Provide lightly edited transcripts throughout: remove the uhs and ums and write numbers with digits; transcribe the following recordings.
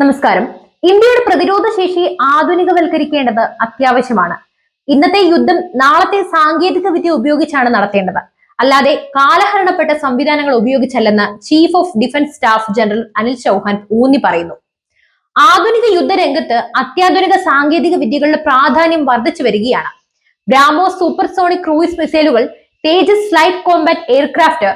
നമസ്കാരം. ഇന്ത്യയുടെ പ്രതിരോധ ശേഷി ആധുനികവൽക്കരിക്കേണ്ടത് അത്യാവശ്യമാണ്. ഇന്നത്തെ യുദ്ധം നാളത്തെ സാങ്കേതിക വിദ്യ ഉപയോഗിച്ചാണ് നടത്തേണ്ടത്, അല്ലാതെ കാലഹരണപ്പെട്ട സംവിധാനങ്ങൾ ഉപയോഗിച്ചല്ലെന്ന് chief of defence staff general Anil Chauhan ഊന്നി പറയുന്നു. ആധുനിക യുദ്ധരംഗത്ത് അത്യാധുനിക സാങ്കേതിക വിദ്യകളുടെ പ്രാധാന്യം വർദ്ധിച്ചു വരികയാണ്. ബ്രാമോസ് സൂപ്പർസോണിക് ക്രൂയിസ് മിസൈലുകൾ, Tejas light combat aircraft,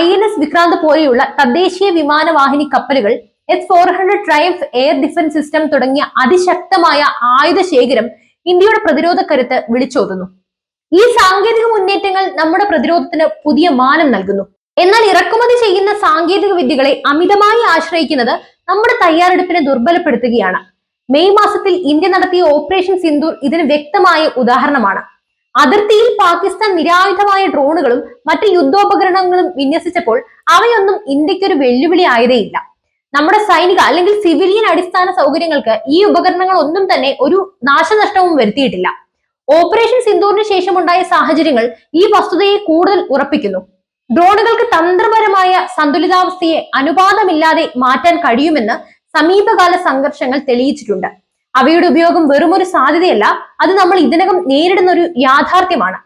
INS Vikrant പോലെയുള്ള തദ്ദേശീയ വിമാനവാഹിനി കപ്പലുകൾ, S-400 triumph air defence system തുടങ്ങിയ അതിശക്തമായ ആയുധ ശേഖരം ഇന്ത്യയുടെ പ്രതിരോധ കരുത്ത് വിളിച്ചോതുന്നു. ഈ സാങ്കേതിക മുന്നേറ്റങ്ങൾ നമ്മുടെ പ്രതിരോധത്തിന് പുതിയ മാനം നൽകുന്നു. എന്നാൽ ഇറക്കുമതി ചെയ്യുന്ന സാങ്കേതിക വിദ്യകളെ അമിതമായി ആശ്രയിക്കുന്നത് നമ്മുടെ തയ്യാറെടുപ്പിനെ ദുർബലപ്പെടുത്തുകയാണ്. മെയ് മാസത്തിൽ ഇന്ത്യ നടത്തിയ ഓപ്പറേഷൻ സിന്ദൂർ ഇതിന് വ്യക്തമായ ഉദാഹരണമാണ്. അതിർത്തിയിൽ പാകിസ്ഥാൻ നിരായുധമായ ഡ്രോണുകളും മറ്റ് യുദ്ധോപകരണങ്ങളും വിന്യസിച്ചപ്പോൾ അവയൊന്നും ഇന്ത്യക്കൊരു വെല്ലുവിളി ആയതേയില്ല. നമ്മുടെ സൈനിക അല്ലെങ്കിൽ സിവിലിയൻ അടിസ്ഥാന സൗകര്യങ്ങൾക്ക് ഈ ഉപകരണങ്ങൾ ഒന്നും തന്നെ ഒരു നാശനഷ്ടവും വരുത്തിയിട്ടില്ല. ഓപ്പറേഷൻ സിന്ദൂറിന് ശേഷമുണ്ടായ സാഹചര്യങ്ങൾ ഈ വസ്തുതയെ കൂടുതൽ ഉറപ്പിക്കുന്നു. ഡ്രോണുകൾക്ക് തന്ത്രപരമായ സന്തുലിതാവസ്ഥയെ അനുപാതമില്ലാതെ മാറ്റാൻ കഴിയുമെന്ന് സമീപകാല സംഘർഷങ്ങൾ തെളിയിച്ചിട്ടുണ്ട്. അവയുടെ ഉപയോഗം വെറുമൊരു സാധ്യതയല്ല, അത് നമ്മൾ ഇതിനകം നേരിടുന്ന ഒരു യാഥാർത്ഥ്യമാണ്.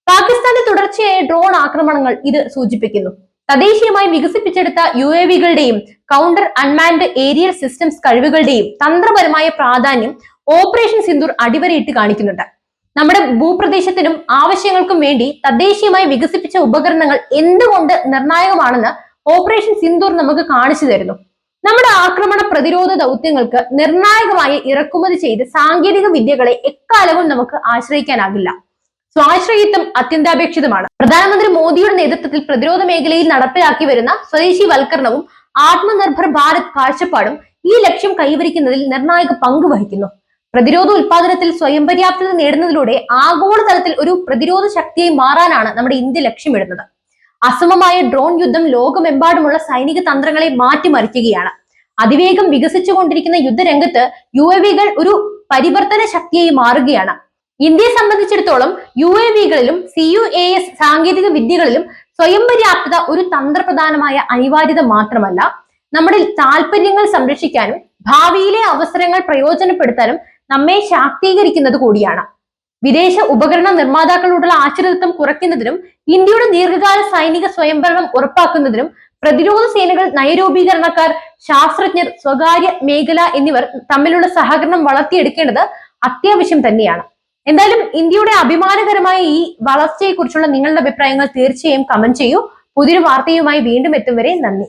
പാകിസ്ഥാന്റെ തുടർച്ചയായ ഡ്രോൺ ആക്രമണങ്ങൾ ഇത് സൂചിപ്പിക്കുന്നു. തദ്ദേശീയമായി വികസിപ്പിച്ചെടുത്ത UAV-കളുടെയും കൗണ്ടർ അൺമാൻഡ് ഏരിയൽ സിസ്റ്റംസ് കഴിവുകളുടെയും തന്ത്രപരമായ പ്രാധാന്യം ഓപ്പറേഷൻ സിന്ദൂർ അടിവരയിട്ട് കാണിക്കുന്നുണ്ട്. നമ്മുടെ ഭൂപ്രദേശത്തിനും ആവശ്യങ്ങൾക്കും വേണ്ടി തദ്ദേശീയമായി വികസിപ്പിച്ച ഉപകരണങ്ങൾ എന്തുകൊണ്ട് നിർണായകമാണെന്ന് ഓപ്പറേഷൻ സിന്ദൂർ നമുക്ക് കാണിച്ചു തരുന്നു. നമ്മുടെ ആക്രമണ പ്രതിരോധ ദൗത്യങ്ങൾക്ക് നിർണായകമായ ഇറക്കുമതി ചെയ്ത് സാങ്കേതിക വിദ്യകളെ എക്കാലവും നമുക്ക് ആശ്രയിക്കാനാകില്ല. സ്വാശ്രയിത്വം അത്യന്താപേക്ഷിതമാണ്. പ്രധാനമന്ത്രി മോദിയുടെ നേതൃത്വത്തിൽ പ്രതിരോധ മേഖലയിൽ നടപ്പിലാക്കി വരുന്ന സ്വദേശിവൽക്കരണവും ആത്മനിർഭർ ഭാരത് കാഴ്ചപ്പാടും ഈ ലക്ഷ്യം കൈവരിക്കുന്നതിൽ നിർണായക പങ്ക് വഹിക്കുന്നു. പ്രതിരോധ ഉൽപാദനത്തിൽ സ്വയം പര്യാപ്തത നേടുന്നതിലൂടെ ആഗോളതലത്തിൽ ഒരു പ്രതിരോധ ശക്തിയായി മാറാനാണ് നമ്മുടെ ഇന്ത്യ ലക്ഷ്യമിടുന്നത്. അസമമായ ഡ്രോൺ യുദ്ധം ലോകമെമ്പാടുമുള്ള സൈനിക തന്ത്രങ്ങളെ മാറ്റിമറിക്കുകയാണ്. അതിവേഗം വികസിച്ചുകൊണ്ടിരിക്കുന്ന യുദ്ധരംഗത്ത് UAV-കൾ ഒരു പരിവർത്തന ശക്തിയായി മാറുകയാണ്. ഇന്ത്യയെ സംബന്ധിച്ചിടത്തോളം UAV-കളിലും CUAS സാങ്കേതിക വിദ്യകളിലും സ്വയം പര്യാപ്തത ഒരു തന്ത്രപ്രധാനമായ അനിവാര്യത മാത്രമല്ല, നമ്മുടെ താല്പര്യങ്ങൾ സംരക്ഷിക്കാനും ഭാവിയിലെ അവസരങ്ങൾ പ്രയോജനപ്പെടുത്താനും നമ്മെ ശാക്തീകരിക്കുന്നത് കൂടിയാണ്. വിദേശ ഉപകരണ നിർമ്മാതാക്കളോടുള്ള ആശ്രിതത്വം കുറയ്ക്കുന്നതിനും ഇന്ത്യയുടെ ദീർഘകാല സൈനിക സ്വയംഭരണം ഉറപ്പാക്കുന്നതിനും പ്രതിരോധ സേനകൾ, നയരൂപീകരണക്കാർ, ശാസ്ത്രജ്ഞർ, സ്വകാര്യ മേഖല എന്നിവർ തമ്മിലുള്ള സഹകരണം വളർത്തിയെടുക്കേണ്ടത് അത്യാവശ്യം തന്നെയാണ്. എന്തായാലും ഇന്ത്യയുടെ അഭിമാനകരമായ ഈ വളർച്ചയെ കുറിച്ചുള്ള നിങ്ങളുടെ അഭിപ്രായങ്ങൾ തീർച്ചയായും കമന്റ് ചെയ്യൂ. പുതിയൊരു വാർത്തയുമായി വീണ്ടും എത്തും വരെ നന്ദി.